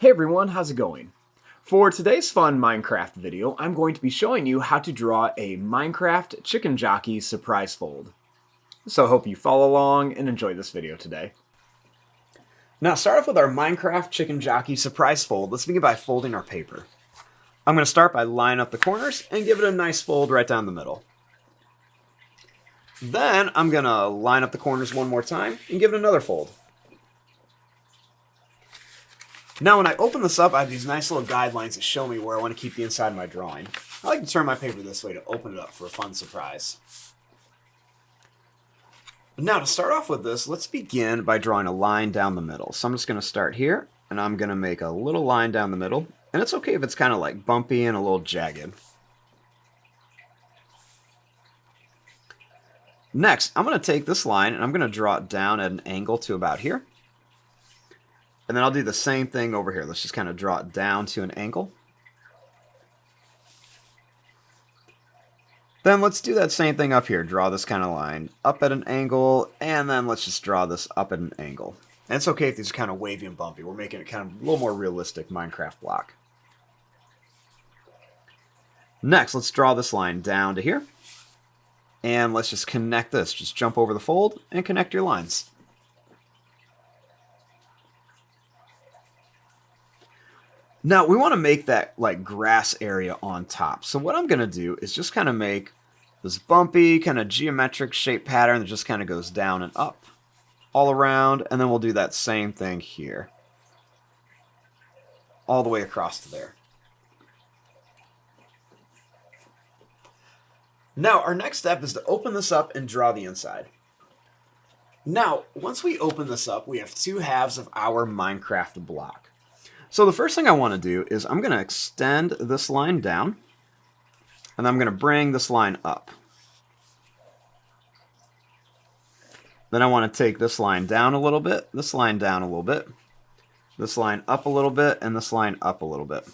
Hey everyone, how's it going? For today's fun Minecraft video, I'm going to be showing you how to draw a Minecraft chicken jockey surprise fold. So I hope you follow along and enjoy this video today. Now start off with our Minecraft chicken jockey surprise fold. Let's begin by folding our paper. I'm going to start by lining up the corners and give it a nice fold right down the middle. Then I'm going to line up the corners one more time and give it another fold. Now when I open this up, I have these nice little guidelines that show me where I want to keep the inside of my drawing. I like to turn my paper this way to open it up for a fun surprise. Now to start off with this, let's begin by drawing a line down the middle. So I'm just going to start here, and I'm going to make a little line down the middle. And it's okay if it's kind of like bumpy and a little jagged. Next, I'm going to take this line and I'm going to draw it down at an angle to about here. And then I'll do the same thing over here. Let's just kind of draw it down to an angle. Then let's do that same thing up here. Draw this kind of line up at an angle, and then let's just draw this up at an angle. And it's okay if these are kind of wavy and bumpy. We're making it kind of a little more realistic Minecraft block. Next, let's draw this line down to here. And let's just connect this. Just jump over the fold and connect your lines. Now, we want to make that like grass area on top. So what I'm going to do is just kind of make this bumpy kind of geometric shape pattern that just kind of goes down and up all around. And then we'll do that same thing here. All the way across to there. Now, our next step is to open this up and draw the inside. Now, once we open this up, we have two halves of our Minecraft block. So the first thing I want to do is I'm going to extend this line down, and I'm going to bring this line up. Then I want to take this line down a little bit, this line down a little bit, this line up a little bit, and this line up a little bit.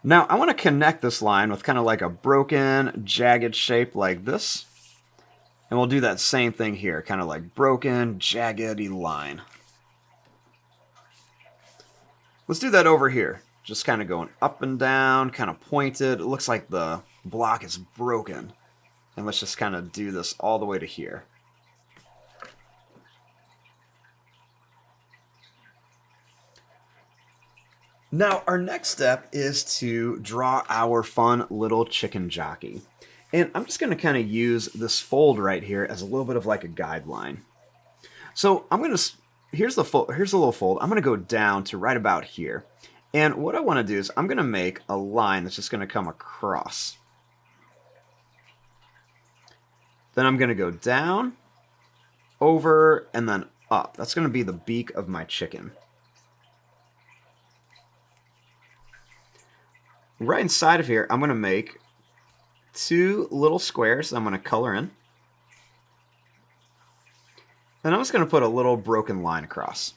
Now I want to connect this line with kind of like a broken, jagged shape like this. And we'll do that same thing here, kind of like broken, jaggedy line. Let's do that over here. Just kind of going up and down, kind of pointed. It looks like the block is broken. And let's just kind of do this all the way to here. Now, our next step is to draw our fun little chicken jockey. And I'm just going to kind of use this fold right here as a little bit of like a guideline. So I'm going to... Here's the little fold. I'm going to go down to right about here. And what I want to do is I'm going to make a line that's just going to come across. Then I'm going to go down, over, and then up. That's going to be the beak of my chicken. Right inside of here, I'm going to make two little squares that I'm going to color in. And I'm just going to put a little broken line across.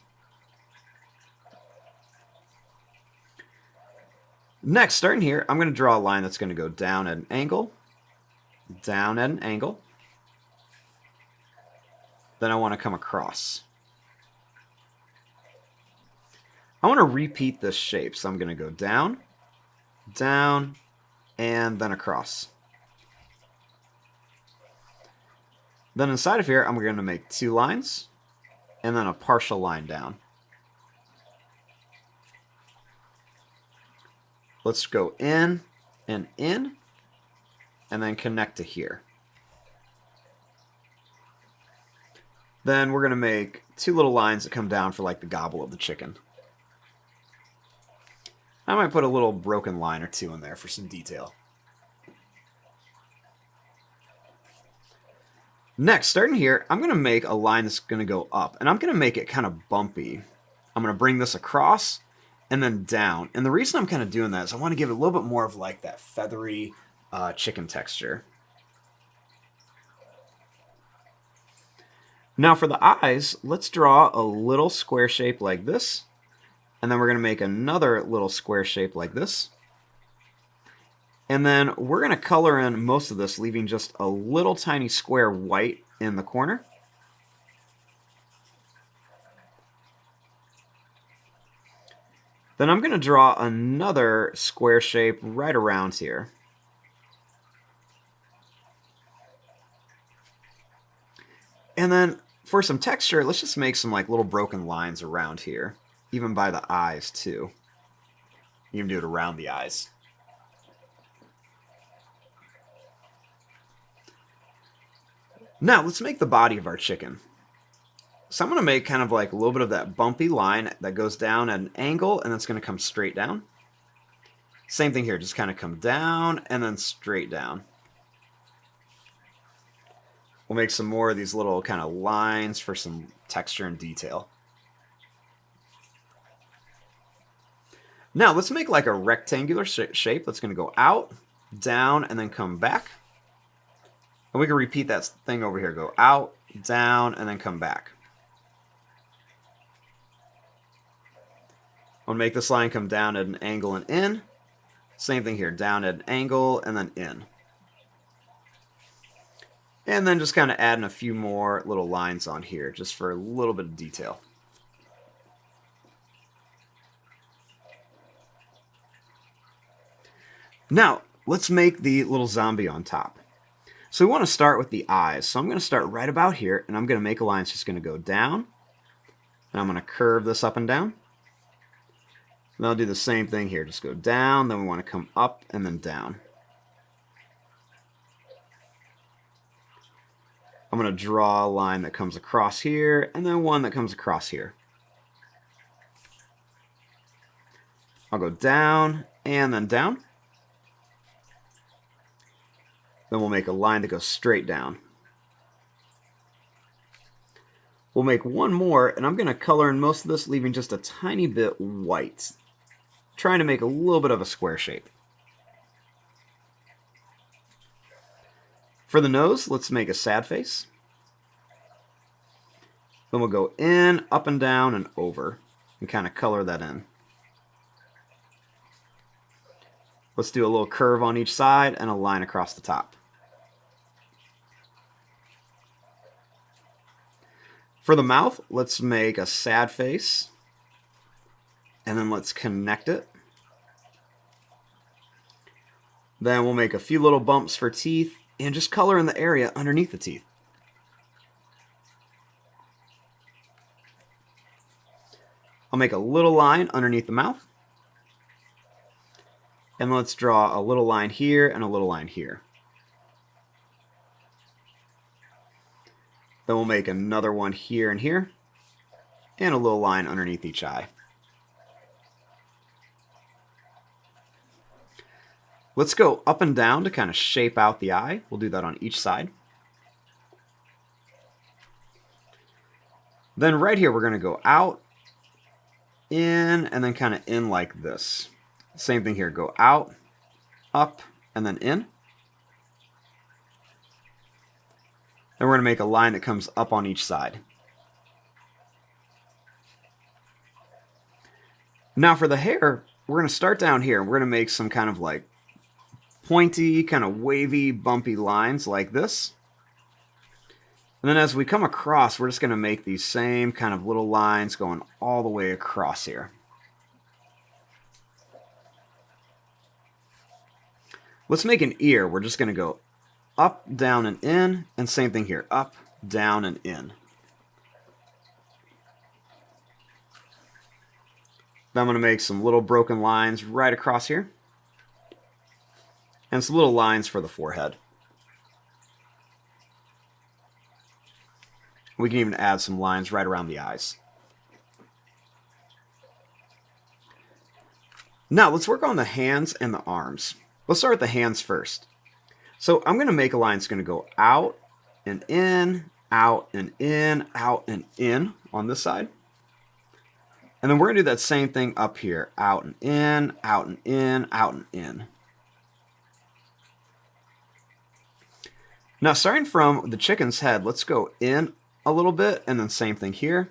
Next, starting here, I'm going to draw a line that's going to go down at an angle, down at an angle. Then I want to come across. I want to repeat this shape, so I'm going to go down, down, and then across. Then inside of here, I'm going to make two lines, and then a partial line down. Let's go in, and then connect to here. Then we're going to make two little lines that come down for like the gobble of the chicken. I might put a little broken line or two in there for some detail. Next, starting here, I'm going to make a line that's going to go up, and I'm going to make it kind of bumpy. I'm going to bring this across and then down. And the reason I'm kind of doing that is I want to give it a little bit more of like that feathery chicken texture. Now for the eyes, let's draw a little square shape like this, and then we're going to make another little square shape like this. And then we're going to color in most of this, leaving just a little tiny square white in the corner. Then I'm going to draw another square shape right around here. And then for some texture, let's just make some like little broken lines around here, even by the eyes too. You can do it around the eyes. Now let's make the body of our chicken. So I'm going to make kind of like a little bit of that bumpy line that goes down at an angle, and it's going to come straight down. Same thing here, just kind of come down and then straight down. We'll make some more of these little kind of lines for some texture and detail. Now let's make like a rectangular shape that's going to go out, down, and then come back. And we can repeat that thing over here. Go out, down, and then come back. I'll make this line come down at an angle and in. Same thing here, down at an angle and then in. And then just kind of adding a few more little lines on here just for a little bit of detail. Now, let's make the little zombie on top. So we want to start with the eyes. So I'm going to start right about here, and I'm going to make a line that's just going to go down. And I'm going to curve this up and down. And I'll do the same thing here. Just go down, then we want to come up and then down. I'm going to draw a line that comes across here, and then one that comes across here. I'll go down and then down. Then we'll make a line that goes straight down. We'll make one more, and I'm going to color in most of this, leaving just a tiny bit white, trying to make a little bit of a square shape. For the nose, let's make a sad face. Then we'll go in, up and down, and over, and kind of color that in. Let's do a little curve on each side and a line across the top. For the mouth, let's make a sad face, and then let's connect it. Then we'll make a few little bumps for teeth, and just color in the area underneath the teeth. I'll make a little line underneath the mouth. And let's draw a little line here and a little line here. Then we'll make another one here and here, and a little line underneath each eye. Let's go up and down to kind of shape out the eye. We'll do that on each side. Then right here, we're going to go out, in, and then kind of in like this. Same thing here, go out, up, and then in. Then we're going to make a line that comes up on each side. Now for the hair, we're going to start down here. We're going to make some kind of like pointy, kind of wavy, bumpy lines like this. And then as we come across, we're just going to make these same kind of little lines going all the way across here. Let's make an ear. We're just going to go up, down, and in, and same thing here, up, down, and in. Then I'm going to make some little broken lines right across here, and some little lines for the forehead. We can even add some lines right around the eyes. Now let's work on the hands and the arms. Let's start with the hands first. So I'm going to make a line that's going to go out and in, out and in, out and in on this side. And then we're going to do that same thing up here. Out and in, out and in, out and in. Now starting from the chicken's head, let's go in a little bit and then same thing here.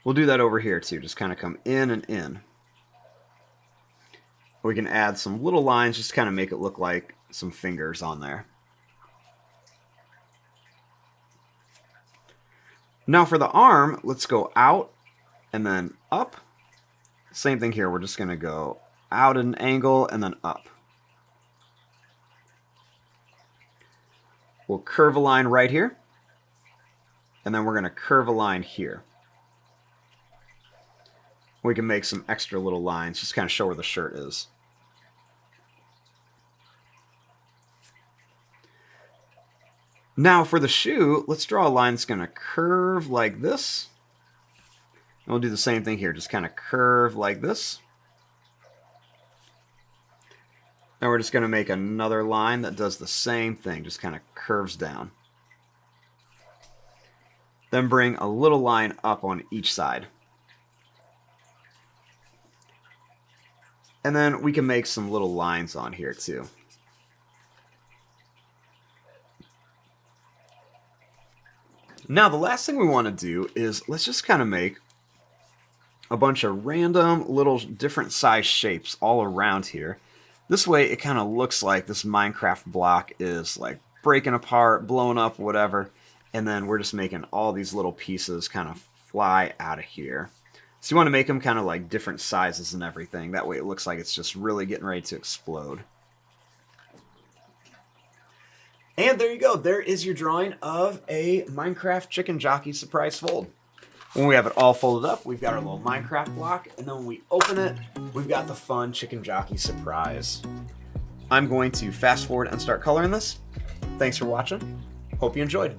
We'll do that over here too. Just kind of come in and in. We can add some little lines just to kind of make it look like some fingers on there. Now for the arm, let's go out and then up Same thing here, we're just going to go out at an angle and then up. We'll curve a line right here, and then we're going to curve a line here. We can make some extra little lines, just kind of show where the shirt is. Now for the shoe, let's draw a line that's going to curve like this. And we'll do the same thing here, just kind of curve like this. Then we're just going to make another line that does the same thing, just kind of curves down. Then bring a little line up on each side. And then we can make some little lines on here too. Now the last thing we want to do is let's just kind of make a bunch of random little different size shapes all around here. This way it kind of looks like this Minecraft block is like breaking apart, blowing up, whatever. And then we're just making all these little pieces kind of fly out of here. So you want to make them kind of like different sizes and everything. That way it looks like it's just really getting ready to explode. And there you go. There is your drawing of a Minecraft chicken jockey surprise fold. When we have it all folded up, we've got our little Minecraft block, and then when we open it, we've got the fun chicken jockey surprise. I'm going to fast forward and start coloring this. Thanks for watching. Hope you enjoyed.